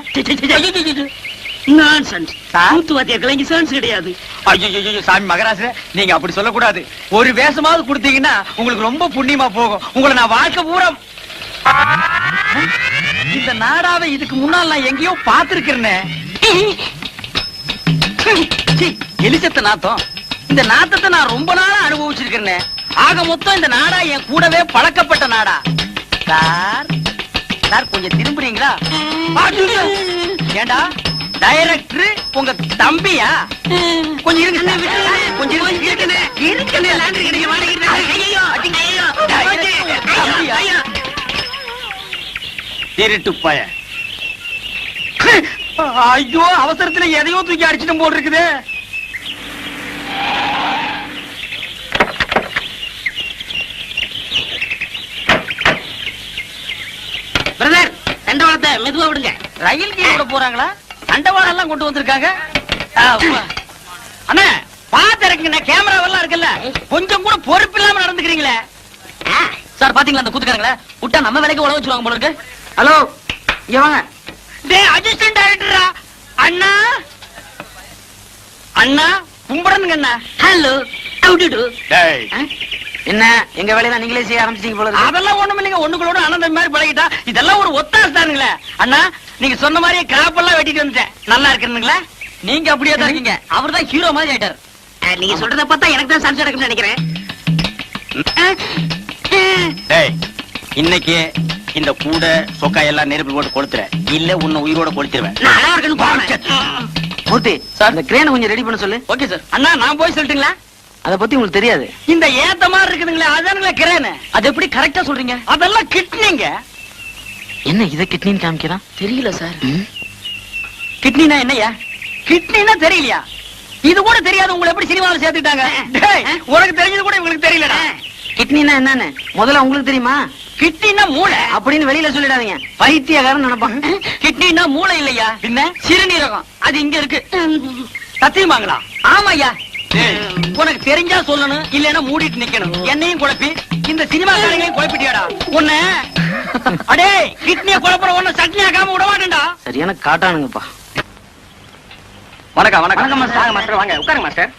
நான்சென்ஸ். கூத்துவாதியாருக்கெல்லாம் இங்க சான்ஸ் கிடையாது. ஐயோ சாமி மகராச, நீங்க அப்படி சொல்லக்கூடாது. ஒரு வேஷமாவது கொடுத்தீங்கன்னா உங்களுக்கு ரொம்ப புண்ணியமா போகும். உங்களை நான் வாழ்க்கை பூரா இந்த நாடாவை இதுக்கு முன்னால் நான் எங்கேயோ பார்த்திருக்கிறேனே. எலிசத்த நாத்தம். இந்த நாத்தத்தை நான் ரொம்ப நாளா அனுபவிச்சிருக்கிறேன். ஆக மொத்தம் இந்த நாடா என் கூடவே பழக்கப்பட்ட நாடா. சார் சார், கொஞ்சம் திரும்புறீங்களா? ஏண்டா டைரக்டர் உங்க தம்பியா? கொஞ்சம் இருங்க சார். கொஞ்சம் திருட்டு பய. ஐயோ, அவசரத்துல எதையோ தூக்கி அடிச்சிட்டு போல் இருக்குது. பிரதர், தண்டவாளத்தை மெதுவா விடுங்க. ரயில் கீழ விட போறாங்களா? அண்டவாளம் எல்லாம் கொண்டு வந்திருக்காங்க. அண்ணா பாத்து இருக்குங்க, கேமராவெல்லாம் இருக்குல்ல, கொஞ்சம் கூட பொறுப்பு இல்லாம நடந்துக்கிறீங்களே. சார் பாத்தீங்களா அந்த கூத்துக்காரங்கள விட்டா நம்ம வேலைக்கு உழவு வச்சிருவாங்க போல இருக்கு. ஹலோ, இங்க வாங்க. டேய் அசிஸ்டன்ட் டைரக்டரா? அண்ணா அண்ணா கும்பிடணுங்க அண்ணா. Hello, how do do? என்ன எங்க வேலையெல்லாம் நீங்களே செய்ய ஆரம்பிச்சீங்க போல இருக்கு. அதெல்லாம் ஒண்ணும் இல்லைங்க, ஒண்ணுங்களோட அனந்த மாதிரி பழகிட்டா. இதெல்லாம் ஒரு ஒத்தாசை தானுங்களே. அண்ணா நீங்க சொன்ன மாதிரியே கிராப் எல்லாம் வெட்டிட்டு வந்துட்டேன். நல்லா இருக்குங்களா? நீங்க அப்படியே தான் இருக்கீங்க. அவர் தான் ஹீரோ மாதிரி ஆயிட்டார். நீங்க சொல்றத பார்த்தா எனக்கு தான் சன்ஸ் நடக்கும்னு நினைக்கிறேன். இன்னைக்கு இந்த கூட சொக்கா எல்லாம் நெருப்பு போட்டு கொளுத்துற, இல்ல உன்னை உயிரோட கொளுத்துருவேன். நல்லா இருக்குன்னு பாருங்க. மூர்த்தி சார், இந்த கிரேனை கொஞ்சம் ரெடி பண்ண சொல்லு. Okay sir. அண்ணா நான் போய் சொல்லட்டுங்களா? அத பத்தி உங்களுக்கு தெரியாது. இந்த ஏத்த மாதிரி இருக்குதுங்களே, அதானுங்களா கிரேனு. அது எப்படி கரெக்டா சொல்றீங்க? அதெல்லாம் கிட்னிங்க. என்ன இத கிட்னின்னு காமிக்கிறான்? தெரியல சார். கிட்னினா என்னையா? கிட்னினா தெரியலையா? இது கூட தெரியாது. உங்களை எப்படி சினிமாவில் சேர்த்துட்டாங்க? உனக்கு தெரிஞ்சது கூட உங்களுக்கு தெரியலடா. கிட்னினா என்னன்னு முதல்ல உங்களுக்கு தெரியுமா? கிட்னினா மூளை அப்படின்னு வெளியில சொல்லிடாதீங்க, பைத்தியக்காரன் நினைப்பான். கிட்னினா மூளை இல்லையா, பின்ன சிறுநீரகம். அது இங்க இருக்கு. சத்தியமாங்களா? ஆமாய்யா. உனக்கு தெரிஞ்சா சொல்லணும், இல்லன்னா மூடிட்டு நிக்கணும். என்னையும் குழப்பி இந்த சினிமா காரங்களையும் குழப்பிட்டியாடா உன்ன. அடே, கிட்னிய குழப்பற உன்ன சட்னி ஆகாம விட மாட்டேன்டா. சரியான காட்டானுங்கப்பா. வணக்கம் வணக்கம் மாஸ்டர். வாங்க உட்காருங்க மாஸ்டர்.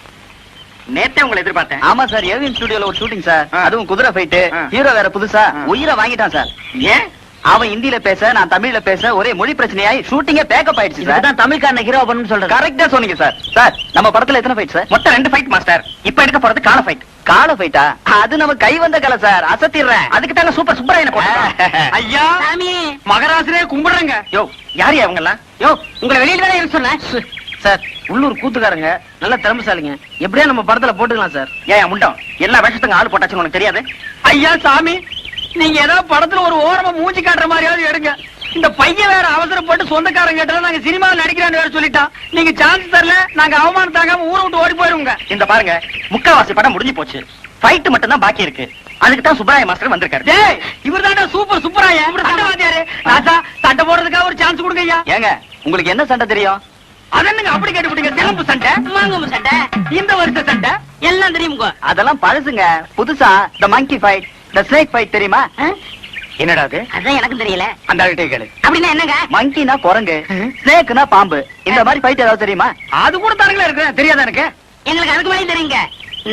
நேத்தே உங்களை எதிர்பார்த்தேன். ஆமா சார், ஏவிஎம் ஸ்டுடியோல ஒரு ஷூட்டிங் சார். அதுவும் குதிரை ஃபைட். ஹீரோ வேற புதுசா உயிரை வாங்கிட்டான் சார். ஏன்? அவன் ஹிந்தில பேச, நான் தமிழ்ல பேச, ஒரே மொழி பிரச்சனையாய் ஷூட்டிங்கே பேக்கப் ஆயிடுச்சு சார். இதுதான் தமிழ்காரனை ஹீரோ பண்ணணும்னு சொல்றேன். கரெக்டா சொன்னீங்க சார். சார், நம்ம படத்துல எத்தனை ஃபைட் சார்? மொத்தம் 2 ஃபைட் மாஸ்டர். இப்ப எடுக்க போறது கால ஃபைட். கால ஃபைட்டா? அது நம்ம கை வந்த கலை சார். அசத்திடுறேன். அதுக்கு தாங்க சூப்பர் சூப்பராயன போட்டேன். ஐயா சாமி, மகராசரே கும்பிடுறேங்க. யோ, யாரு அவங்க எல்லாம்? யோ, உங்களை வெளியில தானே இருக்க சொன்னேன். சார், உள்ளூர் கூத்துக்காரங்க நல்ல திறமைசாலிங்க. எப்படியா நம்ம படத்துல போட்டுக்கலாம் சார். ஏன் முண்டம் எல்லா வேஷத்துக்கும் ஆள் போட்டாச்சுன்னு உனக்கு தெரியாது? ஐயா சாமி, நீங்க ஏதாவது படத்துல ஒரு ஓரமா மூஞ்சி காட்டுற மாதிரியாவது எடுங்க. இந்த பையன் வேற அவசரப்பட்டு சொந்தக்காரங்க கேட்டா நாங்க சினிமாவில் நடிக்கிறான்னு வேற சொல்லிட்டான். நீங்க சான்ஸ் தரல, நாங்க அவமானம் தாங்காம ஊரை விட்டு ஓடி போயிருவோங்க. இந்த பாருங்க, முக்காவாசி படம் முடிஞ்சு போச்சு. ஃபைட் மட்டும் தான் பாக்கி இருக்கு. அதுக்கு தான் சுப்பராய மாஸ்டர் வந்திருக்காரு. டேய், இவர்தான்டா சூப்பர் சுப்பராய. சண்டவாதியாரு ராசா, சண்டை போடுறதுக்காக ஒரு சான்ஸ் கொடுங்க ஐயா. ஏங்க, உங்களுக்கு என்ன சண்டை தெரியும்? அதென்னங்க அப்படி கேட்டுவிட்டீங்க? சிலம்பு சண்டை, மாங்கம்பு சண்டை, இந்த வருஷ சண்டை எல்லாம் தெரியுங்க. அதெல்லாம் பழசுங்க. புதுசா த மங்கி ஃபைட், த ஸ்னேக் ஃபைட் தெரியுமா? என்னடா அது? அதான் எனக்கும் தெரியல. அந்த ஆள்கிட்ட கேளு. அப்படின்னா என்னங்க? மங்கினா குரங்கு, ஸ்னேக்னா பாம்பு. இந்த மாதிரி ஃபைட் ஏதாவது தெரியுமா? அது கூட தரங்களா இருக்கு. தெரியாதா எனக்கு? எங்களுக்கு அதுக்கு மேலே தெரியுங்க.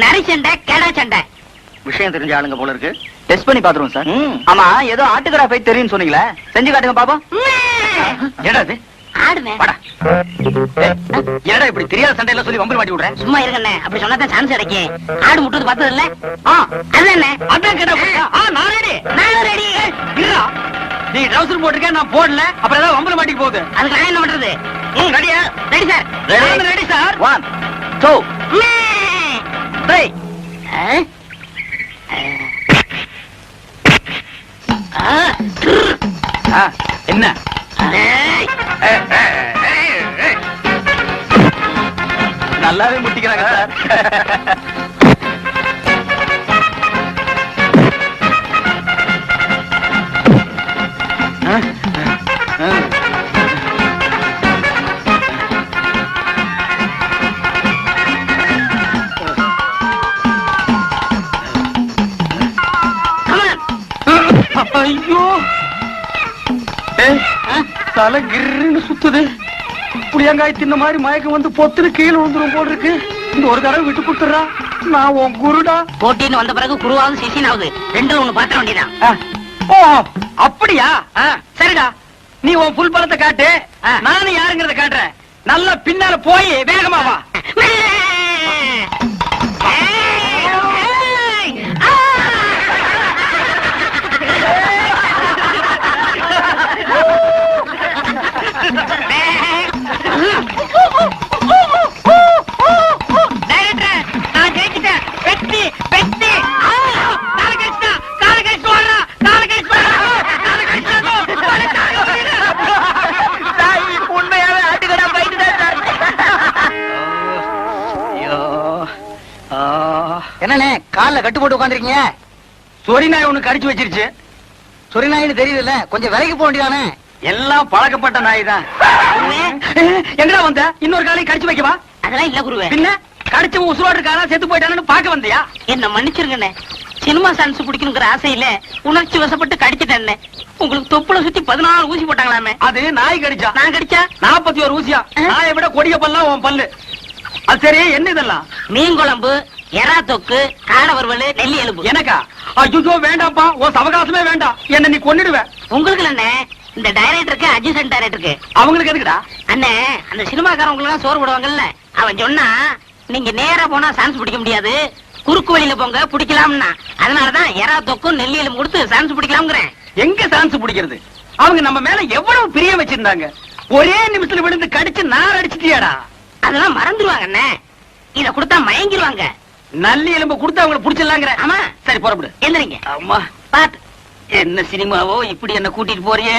நரி சண்டை, கெடா சண்டை. விஷயம் தெரிஞ்ச ஆளுங்க போல இருக்கு. டெஸ்ட் பண்ணி பாத்துருவோம் சார். ஆமா, ஏதோ ஆட்டுக்கடா ஃபைட் தெரியும் சொன்னீங்களே, செஞ்சு காட்டுங்க பாப்போம். என்னடா அது? ஆடுனேன். வாடா. என்னடா இப்படி தெரியாத சண்டையில சொல்லி வம்பு மாட்டி விடுறேன்? சும்மா இருங்கண்ணே, அப்படி சொன்னா சான்ஸ் கிடைக்கும். ஆடு முட்டுறது பார்த்தது இல்ல? அதுதானே. அதான் கேட்டா நான் ரெடி. நானும் ரெடி. இல்ல, நீ ட்ரவுசர் போட்டிருக்க, நான் போடல. அப்புறம் ஏதாவது வம்பு மாட்டிக்கு போகுது. அதுக்கு நான் என்ன பண்றது? ரெடியா? Ready sir. Ready sir. 1 2 3. என்ன? நல்லாவே முட்டிக்கிறாங்க சார். ஐயோ, தலை கிருன்னு சுத்துது. புளியங்காய் தின்ன மாதிரி மயக்கம் வந்து பொத்துல கீழே விழுந்துரும் போல் இருக்கு. இந்த ஒரு தடவை விட்டு கொடுத்துறா, நான் உன் குருடா. போட்டின்னு வந்த பிறகு குருவாவது சிசினாவது ரெண்டு ஒண்ணு பாத்திர வேண்டியதான். ஓ அப்படியா? சரிடா, நீ உன் புல் பலத்தை காட்டு, நானும் யாருங்கிறத காட்டுறேன். நல்லா பின்னால போய் வேகமா வா. கட்டு போட்டு உட்காந்துருக்கீங்க? சொறி நாய் ஒண்ணு கடிச்சு வச்சிருச்சு. சொறி நாயின்னு தெரியுதுல்ல, கொஞ்சம் விலைக்கு போக வேண்டியதானே? எல்லாம் பழக்கப்பட்ட நாய் தான். எங்கடா வந்த? இன்னொரு காலையும் கடிச்சு வைக்கவா? அதெல்லாம் இல்ல குருவே. பின்ன கடிச்சு உசுரோடு இருக்காரா செத்து போயிட்டானு பாக்க வந்தியா? என்ன மன்னிச்சிருங்கண்ணே, சினிமா சான்ஸ் பிடிக்கணுங்கிற ஆசையில உணர்ச்சி வசப்பட்டு கடிச்சிட்டேன். உங்களுக்கு தொப்புல சுத்தி 14 ஊசி போட்டாங்களாமே. அது நாய் கடிச்சா. நான் கடிச்சா 41 ஊசியா? நாயை விட கொடிய பல்லாம் உன் பல்லு. அது சரி, என்ன இதெல்லாம்? மீன் குழம்பு, எறா தொக்கு, காடை வறுவல், நெல்லி எலும்பு. எனக்கா? ஐயோ வேண்டாம்ப்பா, உன் சவகாசமே வேண்டாம். என்ன நீ கொன்னுடுவ. உங்களுக்கு என்ன, இந்த டைரக்டருக்கு அசிஸ்டன்ட் டைரக்டருக்கு அவங்களுக்கு எதுக்குடா? அண்ணே, அந்த சினிமாக்காரங்களுக்கு எல்லாம் சோறு போடுவாங்கல்ல, அவன் சொன்னா நீங்க நேரா போனா சான்ஸ் பிடிக்க முடியாது, குறுக்கு வழியில போங்க பிடிக்கலாம்னா. அதனாலதான் எறா தொக்கும் நெல்லி எலும்பு கொடுத்து சான்ஸ் பிடிக்கலாம்ங்கிறேன். எங்க சான்ஸ் பிடிக்கிறது? அவங்க நம்ம மேல எவ்வளவு பிரியம் வச்சிருந்தாங்க. ஒரே நிமிஷத்துல விழுந்து கடிச்சு நார் அடிச்சிட்டியாடா. அதெல்லாம் மறந்துடுவாங்க அண்ணே, இத கொடுத்தா மயங்கிருவாங்க. நல்லி எலும்பு கொடுத்து அவங்களை புடிச்சிடலாங்கிற. ஆமா. சரி புறப்படு. எந்திரிங்க. அம்மா பாத்து என்ன சினிமாவோ இப்படி என்ன கூட்டிட்டு போறியே.